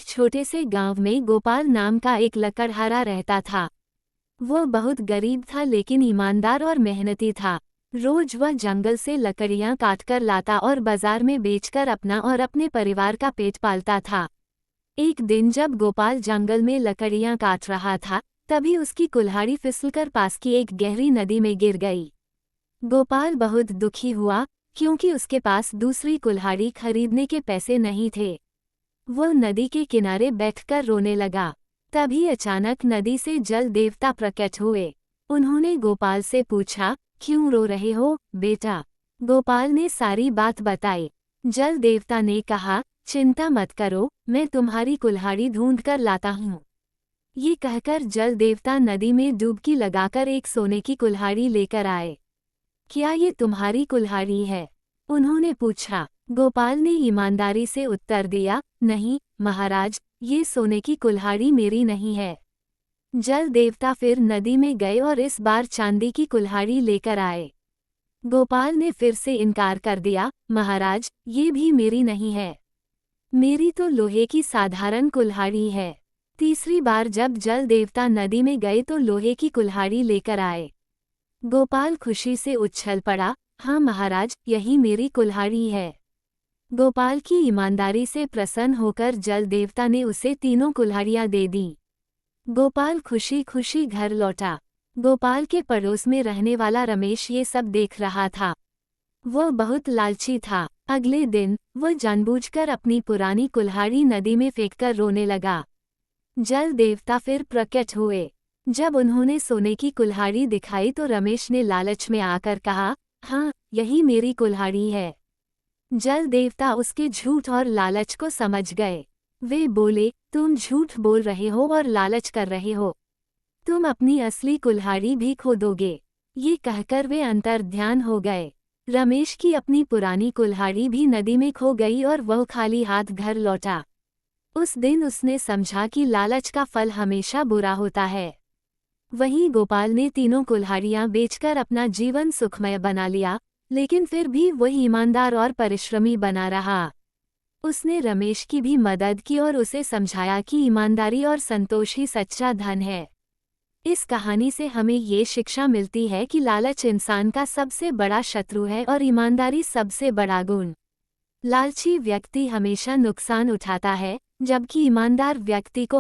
छोटे से गांव में गोपाल नाम का एक लकड़हारा रहता था। वह बहुत गरीब था लेकिन ईमानदार और मेहनती था। रोज वह जंगल से लकड़ियां काटकर लाता और बाजार में बेचकर अपना और अपने परिवार का पेट पालता था। एक दिन जब गोपाल जंगल में लकड़ियां काट रहा था, तभी उसकी कुल्हाड़ी फिसलकर पास की एक गहरी नदी में गिर गई। गोपाल बहुत दुखी हुआ क्योंकि उसके पास दूसरी कुल्हाड़ी खरीदने के पैसे नहीं थे। वह नदी के किनारे बैठकर रोने लगा। तभी अचानक नदी से जल देवता प्रकट हुए। उन्होंने गोपाल से पूछा, क्यों रो रहे हो बेटा? गोपाल ने सारी बात बताई। जल देवता ने कहा, चिंता मत करो, मैं तुम्हारी कुल्हाड़ी ढूंढ कर लाता हूँ। ये कहकर जल देवता नदी में डुबकी लगाकर एक सोने की कुल्हाड़ी लेकर आए। क्या ये तुम्हारी कुल्हाड़ी है? उन्होंने पूछा। गोपाल ने ईमानदारी से उत्तर दिया, नहीं महाराज, ये सोने की कुल्हाड़ी मेरी नहीं है। जल देवता फिर नदी में गए और इस बार चांदी की कुल्हाड़ी लेकर आए। गोपाल ने फिर से इनकार कर दिया, महाराज, ये भी मेरी नहीं है। मेरी तो लोहे की साधारण कुल्हाड़ी है। तीसरी बार जब जल देवता नदी में गए तो लोहे की कुल्हाड़ी लेकर आए। गोपाल खुशी से उछल पड़ा, हाँ महाराज, यही मेरी कुल्हाड़ी है। गोपाल की ईमानदारी से प्रसन्न होकर जल देवता ने उसे तीनों कुल्हाड़ियां दे दी। गोपाल खुशी खुशी घर लौटा। गोपाल के पड़ोस में रहने वाला रमेश ये सब देख रहा था। वह बहुत लालची था। अगले दिन वह जानबूझकर अपनी पुरानी कुल्हाड़ी नदी में फेंककर रोने लगा। जल देवता फिर प्रकट हुए। जब उन्होंने सोने की कुल्हाड़ी दिखाई तो रमेश ने लालच में आकर कहा, हाँ, यही मेरी कुल्हाड़ी है। जल देवता उसके झूठ और लालच को समझ गए। वे बोले, तुम झूठ बोल रहे हो और लालच कर रहे हो। तुम अपनी असली कुल्हाड़ी भी खो दोगे। ये कहकर वे अंतर्ध्यान हो गए। रमेश की अपनी पुरानी कुल्हाड़ी भी नदी में खो गई और वह खाली हाथ घर लौटा। उस दिन उसने समझा कि लालच का फल हमेशा बुरा होता है। वहीं गोपाल ने तीनों कुल्हाड़ियां बेचकर अपना जीवन सुखमय बना लिया, लेकिन फिर भी वह ईमानदार और परिश्रमी बना रहा। उसने रमेश की भी मदद की और उसे समझाया कि ईमानदारी और संतोष ही सच्चा धन है। इस कहानी से हमें ये शिक्षा मिलती है कि लालच इंसान का सबसे बड़ा शत्रु है और ईमानदारी सबसे बड़ा गुण। लालची व्यक्ति हमेशा नुकसान उठाता है, जबकि ईमानदार व्यक्ति को